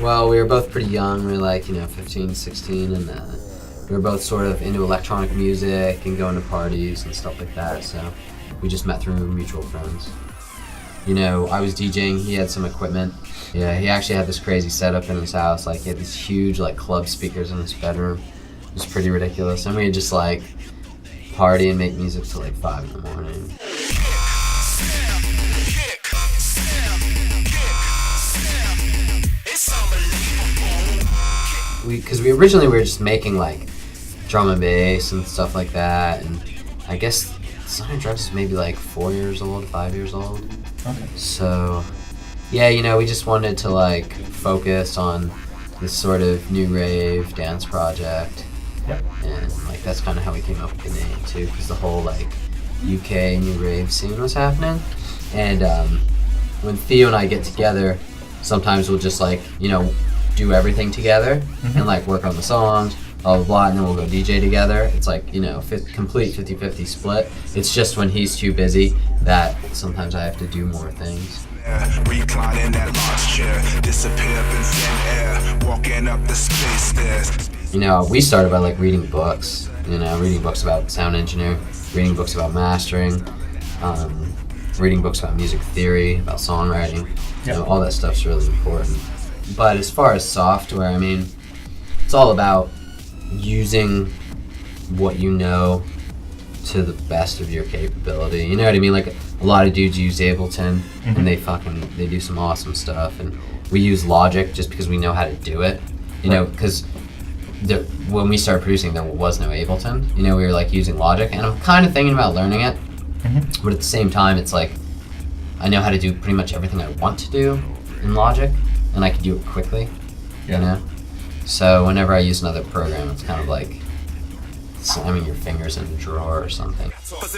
Well, we were both pretty young. We were like, 15, 16, and we were both sort of into electronic music and going to parties and stuff like that. So we just met through mutual friends. I was DJing. He had some equipment. Yeah, he actually had this crazy setup in his house. Like, he had these huge, like, club speakers in his bedroom. It was pretty ridiculous. And we'd just, like, party and make music till, like, 5 in the morning. Because we originally were just making, like, drum and bass and stuff like that. And I guess Sonic Drugs is maybe, like, 4 years old, 5 years old. Okay. So, yeah, we just wanted to, like, focus on this sort of new rave dance project. Yep. And, like, that's kind of how we came up with the name, too, because the whole, like, UK new rave scene was happening. And when Theo and I get together, sometimes we'll just, like, do everything together and, like, work on the songs, blah, blah, blah, and then we'll go DJ together. It's like, complete 50-50 split. It's just when he's too busy that sometimes I have to do more things. Recline in that launch chair, disappear up in thin air, walking up the space stairs. We started by, like, reading books, reading books about sound engineering, reading books about mastering, reading books about music theory, about songwriting. All that stuff's really important. But as far as software, I mean, it's all about using what you know to the best of your capability. You know what I mean? Like, a lot of dudes use Ableton, and they do some awesome stuff. And we use Logic just because we know how to do it. Because when we started producing, there was no Ableton. We were, like, using Logic, and I'm kind of thinking about learning it. But at the same time, it's like, I know how to do pretty much everything I want to do in Logic, and I can do it quickly, So whenever I use another program, it's kind of like slamming your fingers in a drawer or something. So what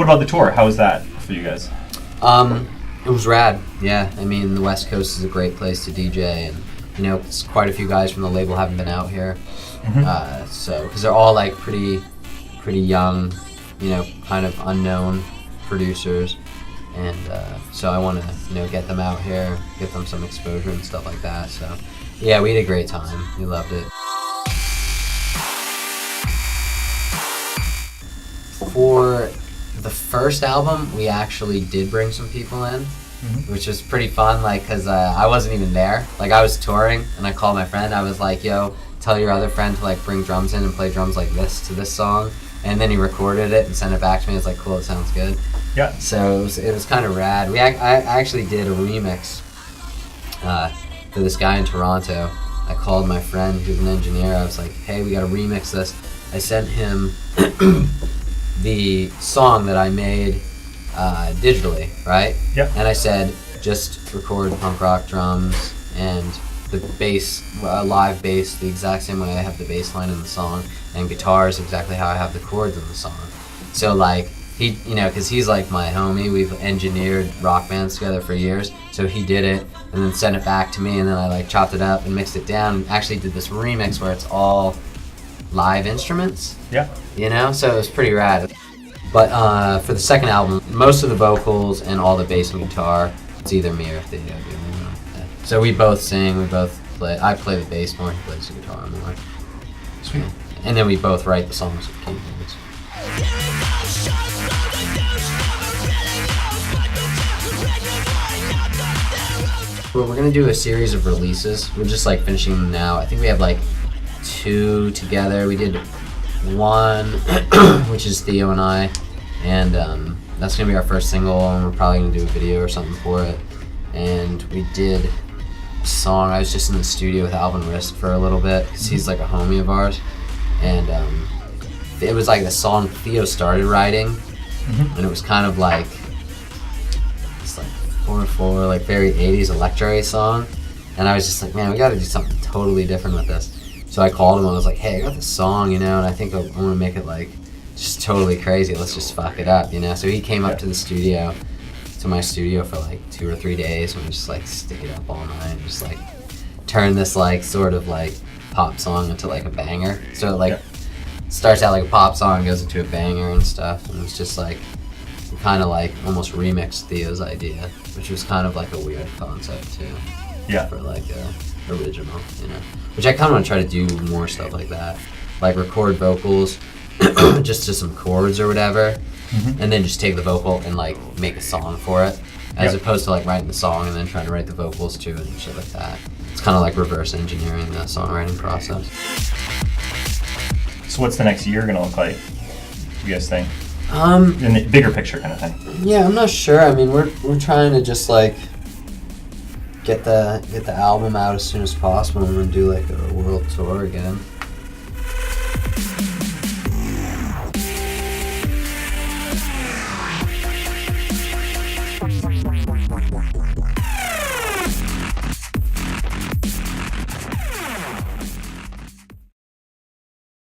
about the tour? How was that for you guys? It was rad, yeah. I mean, the West Coast is a great place to DJ, and, it's quite a few guys from the label haven't been out here. Because they're all, like, pretty young, kind of unknown producers, and so I want to get them out here, get them some exposure and stuff like that. So yeah, we had a great time. We loved it. For the first album, we actually did bring some people in, which was pretty fun, like, because I wasn't even there. Like, I was touring, and I called my friend. I was like, yo, tell your other friend to, like, bring drums in and play drums like this to this song. And then he recorded it and sent it back to me. It's like, cool, it sounds good. Yeah. So it was kind of rad. I actually did a remix for this guy in Toronto. I called my friend who's an engineer. I was like, hey, we got to remix this. I sent him the song that I made digitally, right? Yeah. And I said, just record punk rock drums and the bass, live bass, the exact same way I have the bass line in the song, and guitars exactly how I have the chords in the song. So, like, he, because he's like my homie, we've engineered rock bands together for years, so he did it and then sent it back to me, and then I, like, chopped it up and mixed it down and actually did this remix where it's all live instruments. Yeah. So it was pretty rad. But for the second album, most of the vocals and all the bass and guitar, it's either me or Theo doing it. So we both sing, we both play. I play the bass more, he plays the guitar more. Sweet. And then we both write the songs with keyboards. Well, we're gonna do a series of releases. We're just, like, finishing them now. I think we have, like, 2 together. We did 1, which is Theo and I, and that's gonna be our first single, and we're probably gonna do a video or something for it. And we did a song. I was just in the studio with Alvin Risk for a little bit because he's, like, a homie of ours, and it was like the song Theo started writing, and it was kind of like it's like 4/4, like very 80s electro song, and I was just like, man, we got to do something totally different with this. So I called him. I was like, hey, I got this song, and I think I want to make it, like, just totally crazy. Let's just fuck it up, So he came up to the studio, to my studio, for like 2 or 3 days, and we just, like, stick it up all night and just, like, turn this, like, sort of, like, pop song into, like, a banger. So it, like, starts out like a pop song, goes into a banger and stuff, and it's just, like, we kind of like almost remixed Theo's idea, which was kind of like a weird concept too. Yeah. For like a original, you know. Which I kind of want to try to do more stuff like that, like record vocals just to some chords or whatever, and then just take the vocal and like make a song for it, as opposed to like writing the song and then trying to write the vocals to it and shit like that. It's kind of like reverse engineering the songwriting process. So what's the next year gonna look like? You guys think? In the bigger picture kind of thing. Yeah, I'm not sure. I mean, we're trying to just like get the album out as soon as possible and then do like a world tour again.